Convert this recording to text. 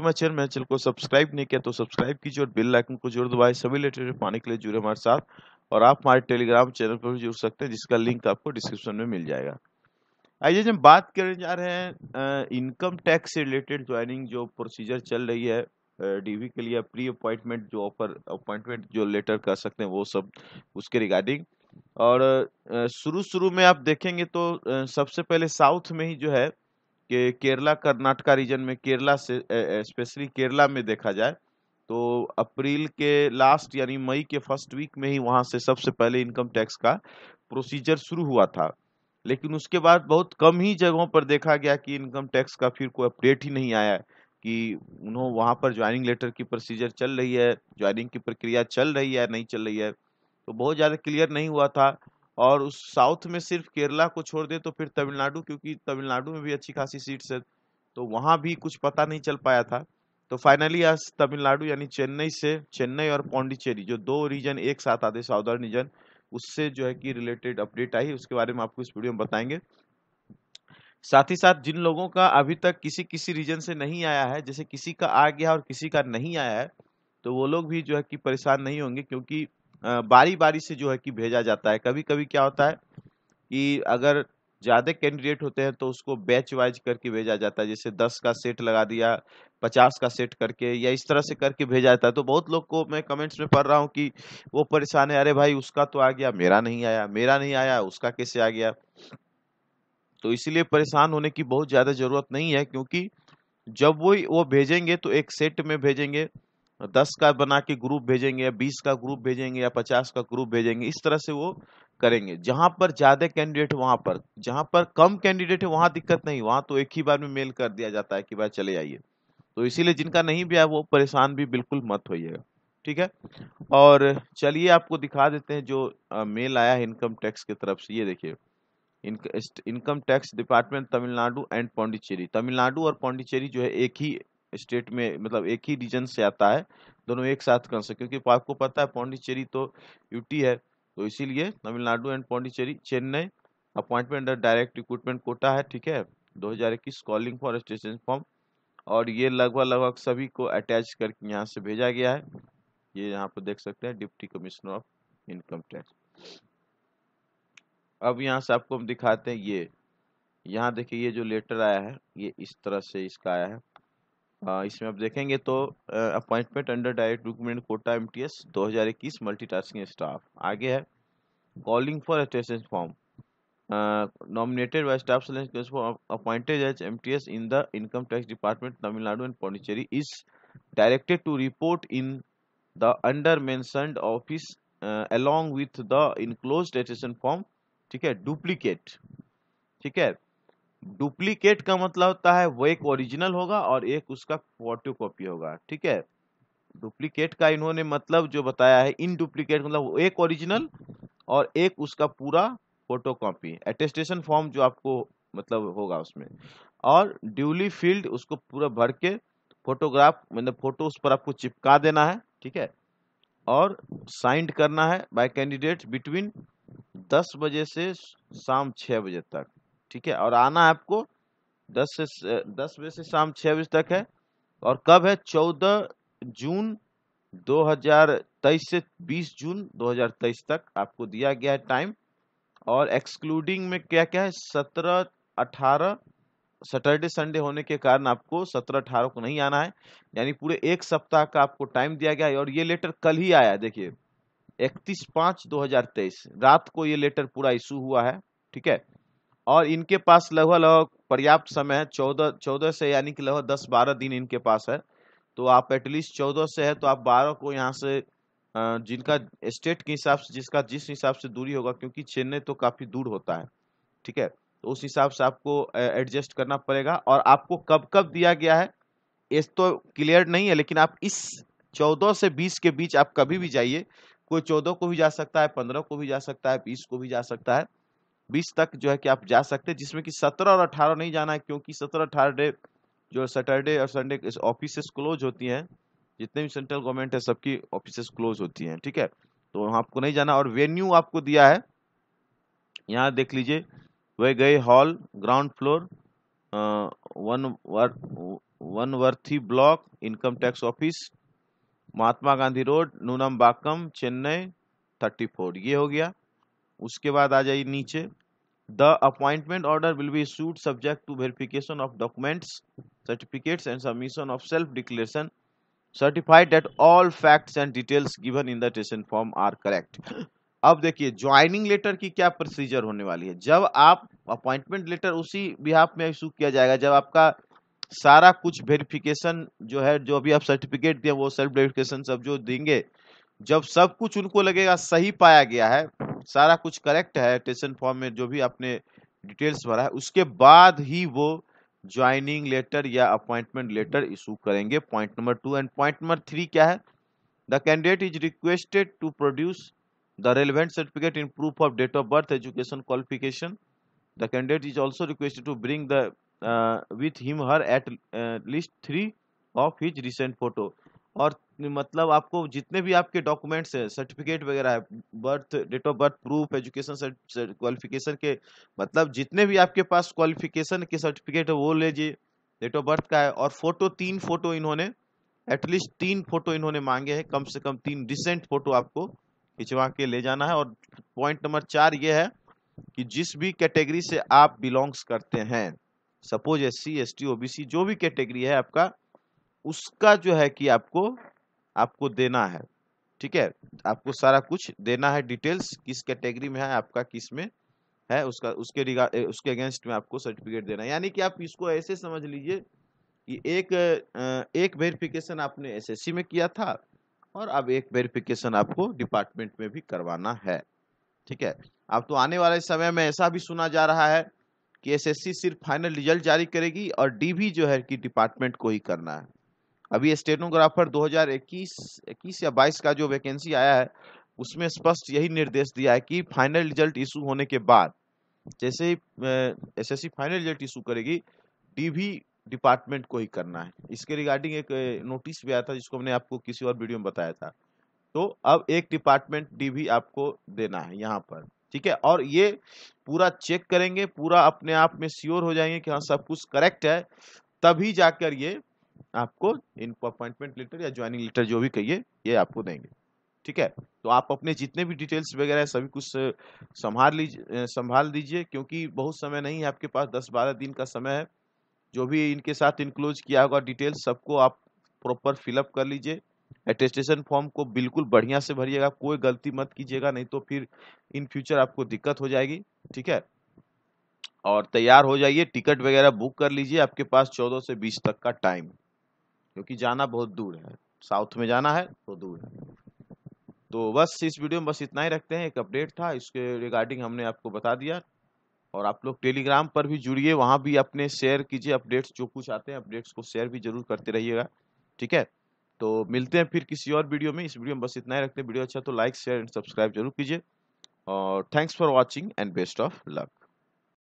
To my channel, मेरे channel को subscribe नहीं किया तो सब्सक्राइब कीजिए और बेल आइकन को जरूर दबाएं। सभी लेटेस्ट पाने के लिए जुड़े हमारे साथ, और आप हमारे टेलीग्राम चैनल पर भी जुड़ सकते हैं, जिसका लिंक आपको डिस्क्रिप्शन में मिल जाएगा। आइए हम बात करने जा रहे हैं इनकम टैक्स से रिलेटेड ज्वाइनिंग जो प्रोसीजर चल रही है डीवी के लिए, प्री अपॉइंटमेंट जो ऑफर अपॉइंटमेंट जो लेटर कर सकते हैं वो सब उसके रिगार्डिंग। और शुरू शुरू में आप देखेंगे तो सबसे पहले साउथ में ही जो है कि केरला कर्नाटका रीजन में, केरला से स्पेशली केरला में देखा जाए तो अप्रैल के लास्ट यानी मई के फर्स्ट वीक में ही वहां से सबसे पहले इनकम टैक्स का प्रोसीजर शुरू हुआ था। लेकिन उसके बाद बहुत कम ही जगहों पर देखा गया कि इनकम टैक्स का फिर कोई अपडेट ही नहीं आया कि उन्होंने वहां पर ज्वाइनिंग लेटर की प्रोसीजर चल रही है, ज्वाइनिंग की प्रक्रिया चल रही है नहीं चल रही है, तो बहुत ज़्यादा क्लियर नहीं हुआ था। और उस साउथ में सिर्फ केरला को छोड़ दे तो फिर तमिलनाडु, क्योंकि तमिलनाडु में भी अच्छी खासी सीट्स है, तो वहां भी कुछ पता नहीं चल पाया था। तो फाइनली आज तमिलनाडु यानी चेन्नई से, चेन्नई और पौंडीचेरी जो दो रीजन एक साथ आते साउदर्न रीजन, उससे जो है कि रिलेटेड अपडेट आई, उसके बारे में आपको इस वीडियो में बताएंगे। साथ ही साथ जिन लोगों का अभी तक किसी किसी रीजन से नहीं आया है, जैसे किसी का आ गया और किसी का नहीं आया है, तो वो लोग भी जो है कि परेशान नहीं होंगे, क्योंकि बारी बारी से जो है कि भेजा जाता है। कभी कभी क्या होता है कि अगर ज्यादा कैंडिडेट होते हैं तो उसको बैच वाइज करके भेजा जाता है, जैसे 10 का सेट लगा दिया, 50 का सेट करके, या इस तरह से करके भेजा जाता है। तो बहुत लोग को मैं कमेंट्स में पढ़ रहा हूँ कि वो परेशान है, अरे भाई उसका तो आ गया, मेरा नहीं आया, मेरा नहीं आया, उसका कैसे आ गया। तो इसीलिए परेशान होने की बहुत ज्यादा जरूरत नहीं है, क्योंकि जब वो भेजेंगे तो एक सेट में भेजेंगे, 10 का बना के ग्रुप भेजेंगे, या 20 का ग्रुप भेजेंगे, या 50 का ग्रुप भेजेंगे, इस तरह से वो करेंगे। जहां पर ज्यादा कैंडिडेट वहां पर, जहां पर कम कैंडिडेट है वहां दिक्कत नहीं, वहां तो एक ही बार में मेल कर दिया जाता है कि भाई चले आइए। तो इसीलिए जिनका नहीं भी है वो परेशान भी बिल्कुल मत होइएगा, ठीक है। और चलिए आपको दिखा देते हैं जो मेल आया है इनकम टैक्स की तरफ से। ये देखिए, income tax department Tamil Nadu and Pondicherry. Tamil Nadu और पौंडीचेरी जो है एक ही स्टेट में, मतलब एक ही रीजन से आता है, दोनों एक साथ कर सकते, क्योंकि आपको पता है पौंडीचेरी तो यूटी है, तो इसीलिए Tamil Nadu and Pondicherry. Chennai appointment direct recruitment quota है, ठीक है, 2021 कॉलिंग फॉर रजिस्ट्रेशन फॉर्म। और ये लगभग लगभग सभी को अटैच करके यहाँ से भेजा गया है। ये यहाँ पर देख सकते हैं, deputy commissioner of income tax. अब यहाँ से आपको हम दिखाते हैं, ये यहाँ देखिए, ये जो लेटर आया है ये इस तरह से इसका आया है। इसमें आप देखेंगे तो appointment under direct recruitment quota MTS 2021 multitasking staff, आगे है calling for attendance form nominated by staff selection for appointed as MTS in the income tax department Tamil Nadu and Pondicherry is directed to report in the under mentioned office along with the enclosed attestation form, ठीक है, duplicate, ठीक है। Duplicate का मतलब होता है वो एक ओरिजिनल होगा और एक उसका फोटो कॉपी होगा, ठीक है। डुप्लीकेट का इन्होंने मतलब जो बताया है, इन डुप्लीकेट मतलब एक ओरिजिनल और एक उसका पूरा फोटो कॉपी, अटेस्टेशन फॉर्म जो आपको मतलब होगा उसमें, और ड्यूली फील्ड उसको पूरा भर के फोटोग्राफ मतलब फोटो उस पर आपको चिपका देना है, ठीक है। और साइंड करना है बाय कैंडिडेट बिटवीन 10 बजे से शाम 6 बजे तक, ठीक है। और आना है आपको 10 बजे से शाम 6 बजे तक है। और कब है? 14 जून 2023 से 20 जून 2023 तक आपको दिया गया है टाइम। और एक्सक्लूडिंग में क्या क्या है, 17 18 सैटरडे संडे होने के कारण आपको 17 18 को नहीं आना है, यानी पूरे एक सप्ताह का आपको टाइम दिया गया है। और ये लेटर कल ही आया है, देखिए 31/5/2023 रात को ये लेटर पूरा इशू हुआ है, ठीक है। और इनके पास लगभग लगभग पर्याप्त समय है, 14 से, यानी कि लगभग 10-12 दिन इनके पास है। तो आप एटलीस्ट 14 से है तो आप 12 को यहाँ से जिनका स्टेट के हिसाब से, जिसका जिस हिसाब से दूरी होगा, क्योंकि चेन्नई तो काफी दूर होता है, ठीक है, तो उस हिसाब से आपको एडजस्ट करना पड़ेगा। और आपको कब कब दिया गया है इस तो क्लियर नहीं है, लेकिन आप इस 14 से 20 के बीच आप कभी भी जाइए, कोई 14 को भी जा सकता है, 15 को भी जा सकता है, 20 को भी जा सकता है, 20 तक जो है कि आप जा सकते हैं, जिसमें कि 17 और 18 नहीं जाना है, क्योंकि 17-18 डे जो सैटरडे और संडे ऑफिसेस क्लोज होती हैं, जितने भी सेंट्रल गवर्नमेंट है सबकी ऑफिसेस क्लोज होती हैं, ठीक है, तो वहाँ आपको नहीं जाना। और वेन्यू आपको दिया है, यहाँ देख लीजिए, वह गए hall ground floor Wanaparthy block, income tax office, Mahatma Gandhi road, Nungambakkam, Chennai 34, ये हो गया। उसके बाद आ जाइए नीचे, the appointment order will be issued subject to verification of documents, certificates and submission of self declaration certified that all facts and details given in the attestation form are correct. अब देखिए ज्वाइनिंग लेटर की क्या procedure होने वाली है। जब आप appointment letter उसी बिहाफ में इशू किया जाएगा जब आपका सारा कुछ वेरिफिकेशन जो है, जो भी आप सर्टिफिकेट दिए वो सेल्फ वेरिफिकेशन सब जो देंगे, जब सब कुछ उनको लगेगा सही पाया गया है, सारा कुछ करेक्ट है टेशन फॉर्म में जो भी आपने डिटेल्स भरा है, उसके बाद ही वो ज्वाइनिंग लेटर या अपॉइंटमेंट लेटर इशू करेंगे। Point number 2 and point number 3 क्या है, the candidate is requested to produce the relevant certificate in proof of date of birth, education, qualification. The candidate is also requested to bring the with him her at least 3 of his recent photo. और मतलब आपको जितने भी आपके documents है, certificate वगैरह है, birth, date of birth proof, education, qualification के, मतलब जितने भी आपके पास क्वालिफिकेशन के सर्टिफिकेट है वो लीजिए, डेट ऑफ बर्थ का है, और फोटो 3 फोटो इन्होंने, एटलीस्ट 3 फोटो इन्होंने मांगे हैं, कम से कम 3 रिसेंट फोटो आपको खिंचवा के ले जाना है। और पॉइंट नंबर 4 ये है कि जिस भी कैटेगरी से आप बिलोंग्स करते हैं, सपोज SC, ST, OBC जो भी कैटेगरी है आपका, उसका जो है कि आपको देना है। ठीक है, आपको सारा कुछ देना है, डिटेल्स किस कैटेगरी में है आपका, किस में है, उसका उसके अगेंस्ट में आपको सर्टिफिकेट देना है। यानी कि आप इसको ऐसे समझ लीजिए कि एक वेरिफिकेशन आपने SSC में किया था और अब एक वेरिफिकेशन आपको डिपार्टमेंट में भी करवाना है। ठीक है, अब तो आने वाले समय में ऐसा भी सुना जा रहा है कि SSC सिर्फ फाइनल रिजल्ट जारी करेगी और DV जो है कि डिपार्टमेंट को ही करना है। अभी स्टेनोग्राफर 2021 या 22 का जो वैकेंसी आया है उसमें स्पष्ट यही निर्देश दिया है कि फाइनल रिजल्ट इशू होने के बाद, जैसे ही SSC फाइनल रिजल्ट इशू करेगी, DV डिपार्टमेंट को ही करना है। इसके रिगार्डिंग एक नोटिस भी आया था जिसको मैंने आपको किसी और वीडियो में बताया था। तो अब एक डिपार्टमेंट DV आपको देना है यहाँ पर। ठीक है, और ये पूरा चेक करेंगे, पूरा अपने आप में श्योर हो जाएंगे कि हाँ सब कुछ करेक्ट है, तभी जाकर ये आपको इनको अपॉइंटमेंट लेटर या ज्वाइनिंग लेटर जो भी कहिए ये आपको देंगे। ठीक है, तो आप अपने जितने भी डिटेल्स वगैरह है सभी कुछ संभाल दीजिए, क्योंकि बहुत समय नहीं है आपके पास, 10-12 दिन का समय है। जो भी इनके साथ इंक्लोज किया होगा डिटेल्स सबको आप प्रॉपर फिलअप कर लीजिए। अटेस्टेशन फॉर्म को बिल्कुल बढ़िया से भरिएगा, कोई गलती मत कीजिएगा, नहीं तो फिर इन फ्यूचर आपको दिक्कत हो जाएगी। ठीक है, और तैयार हो जाइए, टिकट वगैरह बुक कर लीजिए, आपके पास 14 से 20 तक का टाइम, क्योंकि जाना बहुत दूर है, साउथ में जाना है तो दूर है। तो बस इस वीडियो में बस इतना ही रखते हैं, एक अपडेट था इसके रिगार्डिंग हमने आपको बता दिया। और आप लोग टेलीग्राम पर भी जुड़िए, वहां भी अपने शेयर कीजिए अपडेट्स, जो कुछ आते हैं अपडेट्स को शेयर भी जरूर करते रहिएगा। ठीक है, तो मिलते हैं फिर किसी और वीडियो में। इस वीडियो में बस इतना ही रखते हैं, वीडियो अच्छा तो लाइक शेयर एंड सब्सक्राइब जरूर कीजिए। और thanks for watching and best of luck.